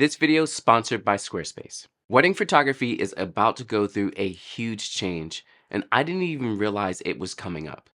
This video is sponsored by Squarespace. Wedding photography is about to go through a huge change, and I didn't even realize it was coming up.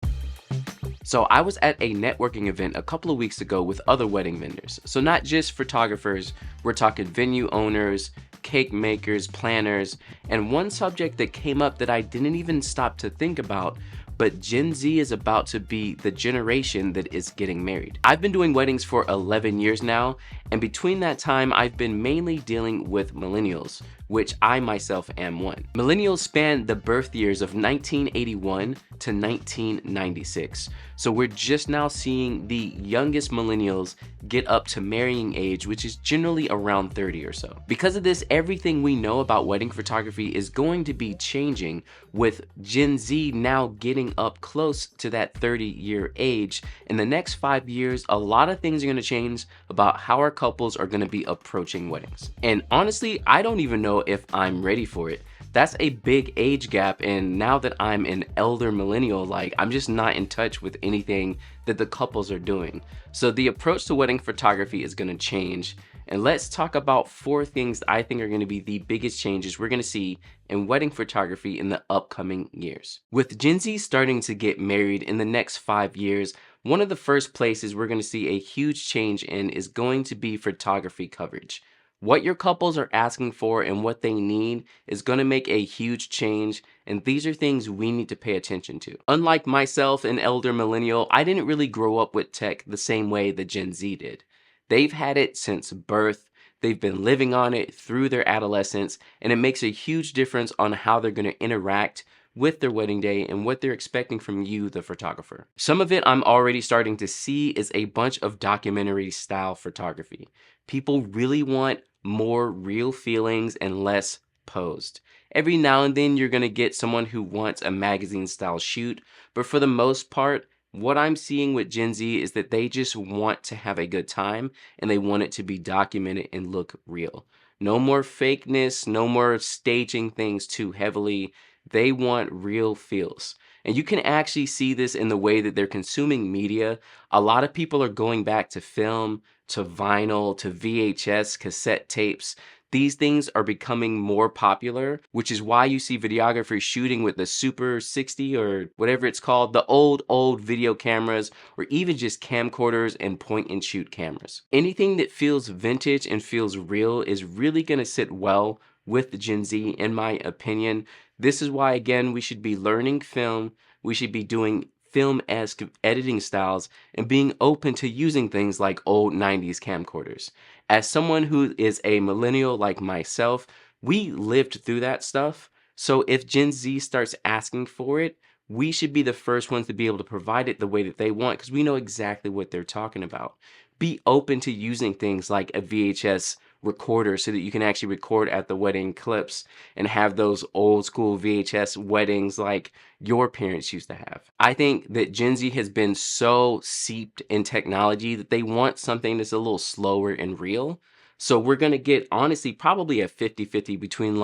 So I was at a networking event a couple of weeks ago with other wedding vendors. So not just photographers, we're talking venue owners, cake makers, planners, and one subject that came up that I didn't even stop to think about, but Gen Z is about to be the generation that is getting married. I've been doing weddings for 11 years now, and between that time, I've been mainly dealing with millennials, which I myself am one. Millennials span the birth years of 1981 to 1996. So we're just now seeing the youngest millennials get up to marrying age, which is generally around 30 or so. Because of this, everything we know about wedding photography is going to be changing, with Gen Z now getting up close to that 30-year age. In the next 5 years, a lot of things are going to change about how our couples are going to be approaching weddings. And honestly, I don't even know if I'm ready for it. That's a big age gap, and now that I'm an elder millennial, I'm just not in touch with anything that the couples are doing. So the approach to wedding photography is going to change, and let's talk about 4 things that I think are going to be the biggest changes we're going to see in wedding photography in the upcoming years. With Gen Z starting to get married in the next 5 years, one of the first places we're going to see a huge change in is going to be photography coverage. What your couples are asking for and what they need is going to make a huge change, and these are things we need to pay attention to. Unlike myself, an elder millennial, I didn't really grow up with tech the same way the Gen Z did. They've had it since birth, they've been living on it through their adolescence, and it makes a huge difference on how they're going to interact with their wedding day and what they're expecting from you, the photographer. Some of it I'm already starting to see is a bunch of documentary style photography. People really want more real feelings and less posed. Every now and then you're gonna get someone who wants a magazine style shoot, but for the most part, what I'm seeing with Gen Z is that they just want to have a good time and they want it to be documented and look real. No more fakeness, no more staging things too heavily. They want real feels. And you can actually see this in the way that they're consuming media. A lot of people are going back to film, to vinyl, to VHS, cassette tapes. These things are becoming more popular, which is why you see videographers shooting with the Super 60 or whatever it's called, the old video cameras, or even just camcorders and point and shoot cameras. Anything that feels vintage and feels real is really going to sit well with the Gen Z, in my opinion. This is why, again, we should be learning film, we should be doing film-esque editing styles, and being open to using things like old 90s camcorders. As someone who is a millennial like myself, we lived through that stuff. So if Gen Z starts asking for it, we should be the first ones to be able to provide it the way that they want, because we know exactly what they're talking about. Be open to using things like a VHS recorder so that you can actually record at the wedding clips and have those old school VHS weddings like your parents used to have. I think that Gen Z has been so seeped in technology that they want something that's a little slower and real. So we're going to get, honestly, probably a 50-50 between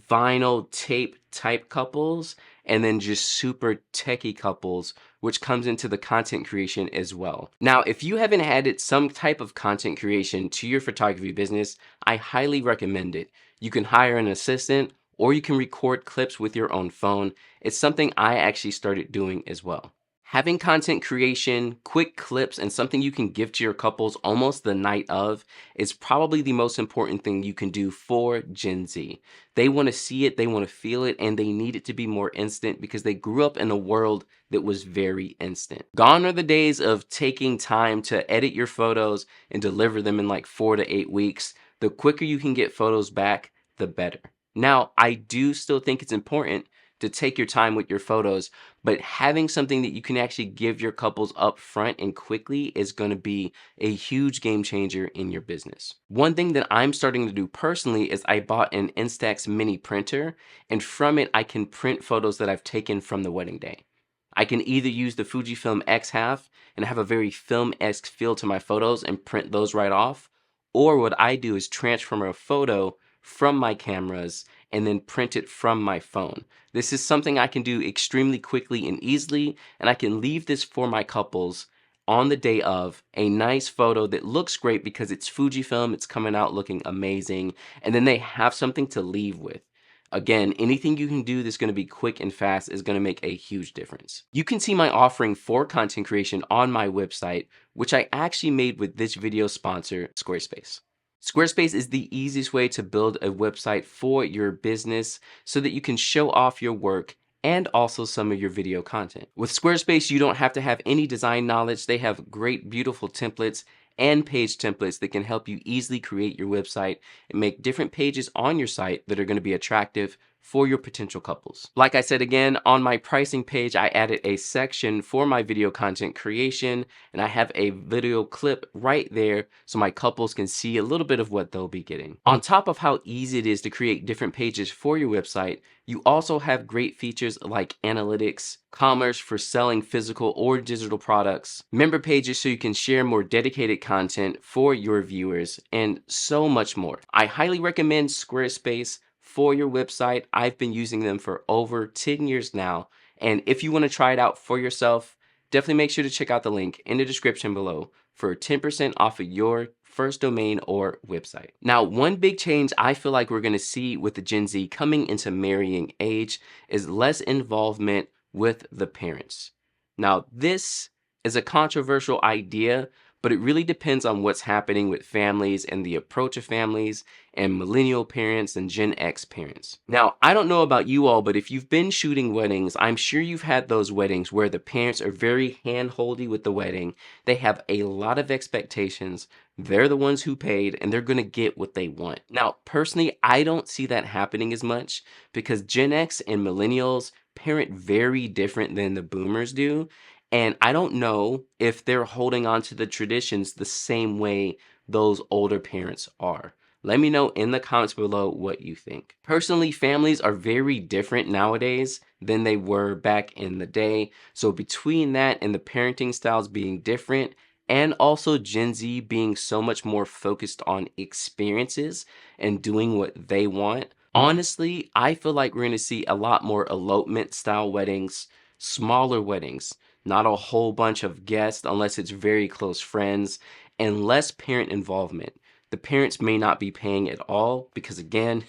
vinyl tape type couples and then just super techie couples, which comes into the content creation as well. Now, if you haven't added some type of content creation to your photography business, I highly recommend it. You can hire an assistant or you can record clips with your own phone. It's something I actually started doing as well. Having content creation, quick clips, and something you can give to your couples almost the night of is probably the most important thing you can do for Gen Z. They want to see it, they want to feel it, and they need it to be more instant because they grew up in a world that was very instant. Gone are the days of taking time to edit your photos and deliver them in 4 to 8 weeks. The quicker you can get photos back, the better. Now, I do still think it's important to take your time with your photos, but having something that you can actually give your couples up front and quickly is going to be a huge game changer in your business. One thing that I'm starting to do personally is I bought an Instax mini printer, and from it I can print photos that I've taken from the wedding day. I can either use the Fujifilm X-Half and have a very film-esque feel to my photos and print those right off, or what I do is transfer a photo from my cameras and then print it from my phone. This is something I can do extremely quickly and easily, and I can leave this for my couples on the day of a nice photo that looks great because it's Fujifilm, it's coming out looking amazing, and then they have something to leave with. Again, anything you can do that's going to be quick and fast is going to make a huge difference. You can see my offering for content creation on my website, which I actually made with this video sponsor, Squarespace. Squarespace is the easiest way to build a website for your business so that you can show off your work and also some of your video content. With Squarespace, you don't have to have any design knowledge. They have great, beautiful templates and page templates that can help you easily create your website and make different pages on your site that are going to be attractive for your potential couples. Like I said again, on my pricing page, I added a section for my video content creation, and I have a video clip right there so my couples can see a little bit of what they'll be getting. On top of how easy it is to create different pages for your website, you also have great features like analytics, commerce for selling physical or digital products, member pages so you can share more dedicated content for your viewers, and so much more. I highly recommend Squarespace for your website. I've been using them for over 10 years now, and if you want to try it out for yourself, definitely make sure to check out the link in the description below for 10% off of your first domain or website. Now, one big change I feel like we're going to see with the Gen Z coming into marrying age is less involvement with the parents. Now, this is a controversial idea, but it really depends on what's happening with families and the approach of families and millennial parents and Gen X parents. Now, I don't know about you all, but if you've been shooting weddings, I'm sure you've had those weddings where the parents are very hand-holdy with the wedding. They have a lot of expectations. They're the ones who paid, and they're going to get what they want. Now, personally, I don't see that happening as much because Gen X and millennials parent very different than the boomers do. And I don't know if they're holding on to the traditions the same way those older parents are. Let me know in the comments below what you think. Personally, families are very different nowadays than they were back in the day. So between that and the parenting styles being different, and also Gen Z being so much more focused on experiences and doing what they want, honestly, I feel like we're going to see a lot more elopement style weddings, smaller weddings, not a whole bunch of guests unless it's very close friends, and less parent involvement. The parents may not be paying at all because, again,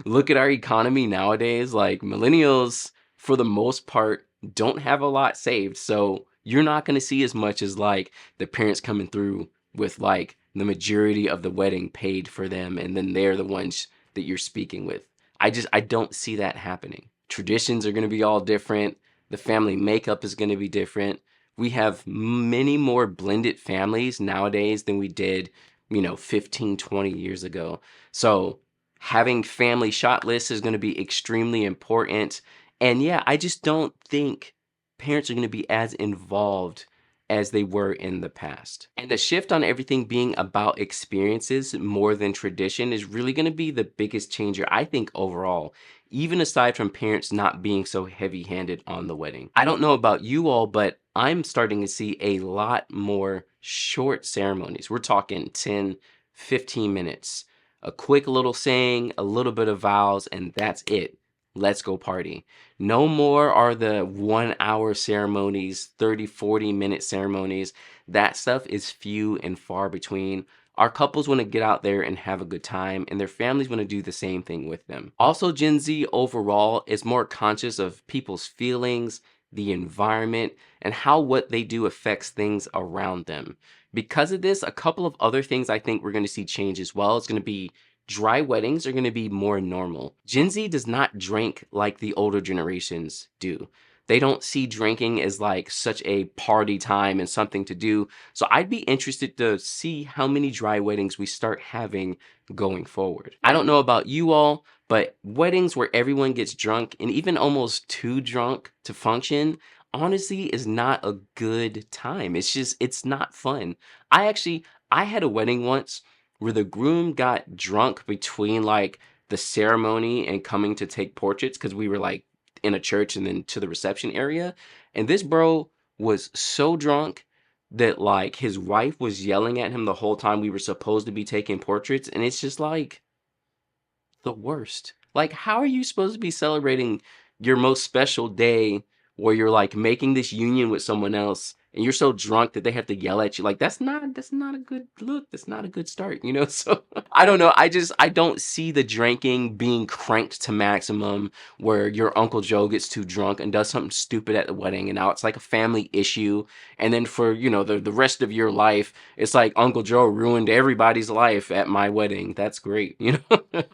look at our economy nowadays. Like, millennials, for the most part, don't have a lot saved. So you're not going to see as much as like the parents coming through with like the majority of the wedding paid for them, and then they're the ones that you're speaking with. I don't see that happening. Traditions are going to be all different. The family makeup is going to be different. We have many more blended families nowadays than we did, 15, 20 years ago. So having family shot lists is going to be extremely important. And yeah, I just don't think parents are going to be as involved as they were in the past. And the shift on everything being about experiences more than tradition is really going to be the biggest changer, I think, overall, even aside from parents not being so heavy-handed on the wedding. I don't know about you all, but I'm starting to see a lot more short ceremonies. We're talking 10, 15 minutes. A quick little saying, a little bit of vows, and that's it. Let's go party. No more are the 1 hour ceremonies, 30, 40-minute ceremonies. That stuff is few and far between. Our couples want to get out there and have a good time, and their families want to do the same thing with them. Also, Gen Z overall is more conscious of people's feelings, the environment, and how what they do affects things around them. Because of this, a couple of other things I think we're going to see change as well. It's going to be dry weddings are going to be more normal. Gen Z does not drink like the older generations do. They don't see drinking as like such a party time and something to do. So I'd be interested to see how many dry weddings we start having going forward. I don't know about you all, but weddings where everyone gets drunk and even almost too drunk to function, honestly, is not a good time. It's not fun. I had a wedding once where the groom got drunk between like the ceremony and coming to take portraits because we were like in a church and then to the reception area. And this bro was so drunk that like his wife was yelling at him the whole time we were supposed to be taking portraits. And it's just like the worst. Like, how are you supposed to be celebrating your most special day where you're like making this union with someone else and you're so drunk that they have to yell at you. Like that's not a good look. That's not a good start, you know? So I don't know. I don't see the drinking being cranked to maximum where your Uncle Joe gets too drunk and does something stupid at the wedding, and now it's like a family issue. And then for, the rest of your life, it's like Uncle Joe ruined everybody's life at my wedding. That's great,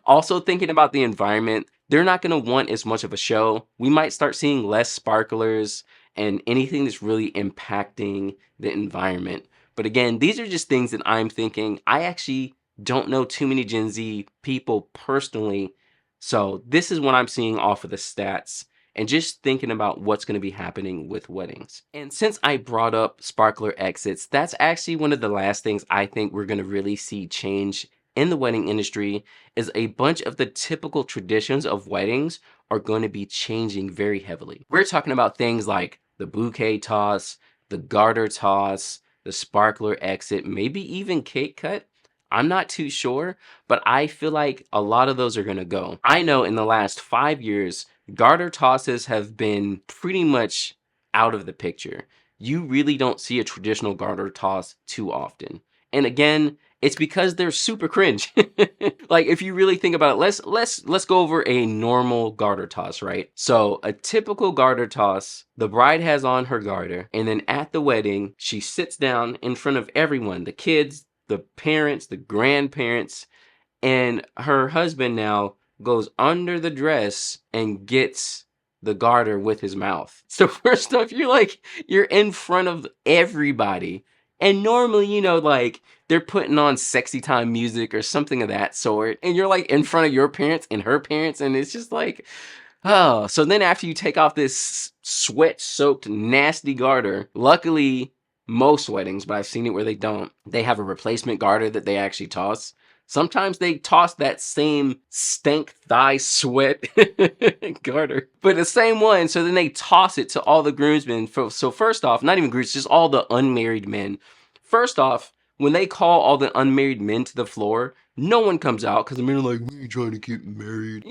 Also thinking about the environment, they're not going to want as much of a show. We might start seeing less sparklers and anything that's really impacting the environment. But again, these are just things that I'm thinking. I actually don't know too many Gen Z people personally. So this is what I'm seeing off of the stats and just thinking about what's going to be happening with weddings. And since I brought up sparkler exits, that's actually one of the last things I think we're going to really see change in the wedding industry is a bunch of the typical traditions of weddings are going to be changing very heavily. We're talking about things like the bouquet toss, the garter toss, the sparkler exit, maybe even cake cut. I'm not too sure, but I feel like a lot of those are going to go. I know in the last 5 years, garter tosses have been pretty much out of the picture. You really don't see a traditional garter toss too often. And again, it's because they're super cringe. Like if you really think about it, let's go over a normal garter toss, right? So a typical garter toss, the bride has on her garter, and then at the wedding, she sits down in front of everyone, the kids, the parents, the grandparents, and her husband now goes under the dress and gets the garter with his mouth. So first off, you're in front of everybody. And normally, like they're putting on sexy time music or something of that sort. And you're like in front of your parents and her parents. And it's just like, oh. So then after you take off this sweat soaked, nasty garter, luckily most weddings, but I've seen it where they don't, they have a replacement garter that they actually toss. Sometimes they toss that same stank thigh sweat garter, but the same one. So then they toss it to all the groomsmen. So first off, not even grooms, just all the unmarried men. First off, when they call all the unmarried men to the floor, no one comes out because the men are like, we ain't trying to get married.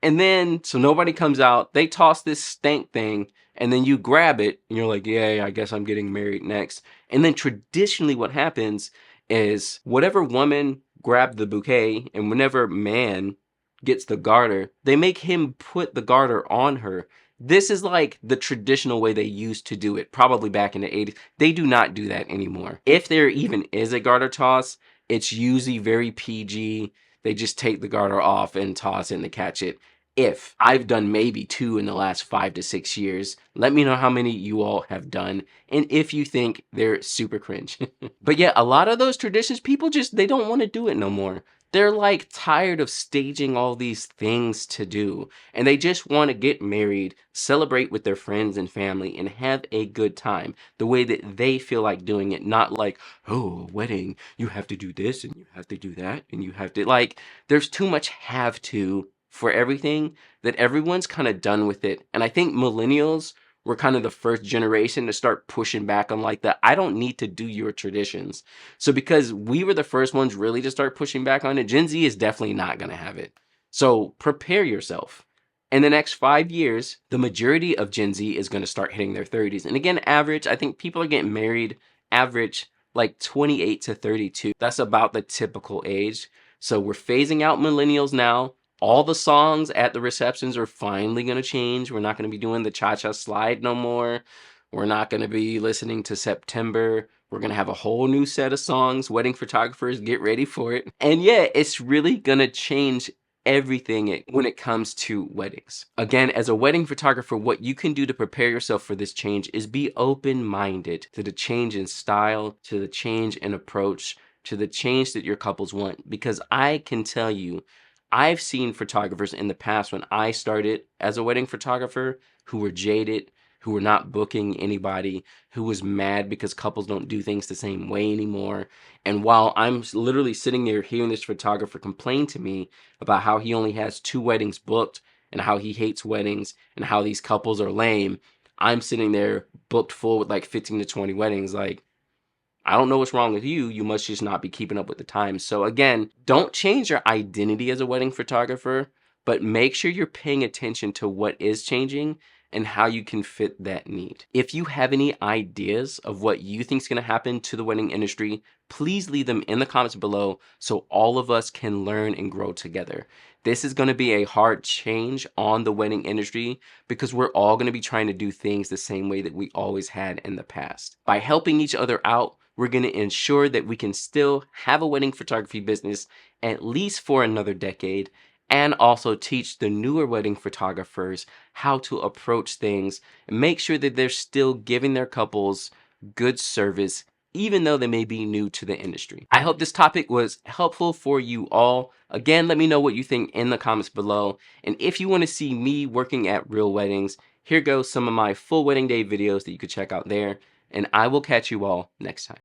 And then, so nobody comes out. They toss this stank thing, and then you grab it, and you're like, yeah, I guess I'm getting married next. And then traditionally what happens is whatever woman grabbed the bouquet and whenever man gets the garter, they make him put the garter on her. This is like the traditional way they used to do it, probably back in the 80s. They do not do that anymore. If there even is a garter toss, it's usually very PG. They just take the garter off and toss it and they catch it. If I've done maybe 2 in the last 5 to 6 years, let me know how many you all have done and if you think they're super cringe. But yeah, a lot of those traditions, people they don't want to do it no more. They're like tired of staging all these things to do, and they just want to get married, celebrate with their friends and family, and have a good time the way that they feel like doing it. Not like, oh, a wedding, you have to do this and you have to do that and you have to, like, there's too much have to for everything that everyone's kind of done with it. And I think millennials were kind of the first generation to start pushing back on like that. I don't need to do your traditions. So because we were the first ones really to start pushing back on it, Gen Z is definitely not going to have it. So prepare yourself. In the next 5 years, the majority of Gen Z is going to start hitting their 30s. And again, average, I think people are getting married average like 28 to 32. That's about the typical age. So we're phasing out millennials now. All the songs at the receptions are finally going to change. We're not going to be doing the cha-cha slide no more. We're not going to be listening to September. We're going to have a whole new set of songs. Wedding photographers, get ready for it. And yeah, it's really going to change everything when it comes to weddings. Again, as a wedding photographer, what you can do to prepare yourself for this change is be open-minded to the change in style, to the change in approach, to the change that your couples want. Because I can tell you, I've seen photographers in the past when I started as a wedding photographer who were jaded, who were not booking anybody, who was mad because couples don't do things the same way anymore. And while I'm literally sitting there hearing this photographer complain to me about how he only has 2 weddings booked and how he hates weddings and how these couples are lame, I'm sitting there booked full with like 15 to 20 weddings. Like, I don't know what's wrong with you. You must just not be keeping up with the times. So again, don't change your identity as a wedding photographer, but make sure you're paying attention to what is changing and how you can fit that need. If you have any ideas of what you think is going to happen to the wedding industry, please leave them in the comments below so all of us can learn and grow together. This is going to be a hard change on the wedding industry because we're all going to be trying to do things the same way that we always had in the past. By helping each other out, we're going to ensure that we can still have a wedding photography business at least for another decade, and also teach the newer wedding photographers how to approach things and make sure that they're still giving their couples good service even though they may be new to the industry. I hope this topic was helpful for you all. Again, let me know what you think in the comments below. And if you want to see me working at real weddings, here goes some of my full wedding day videos that you could check out there. And I will catch you all next time.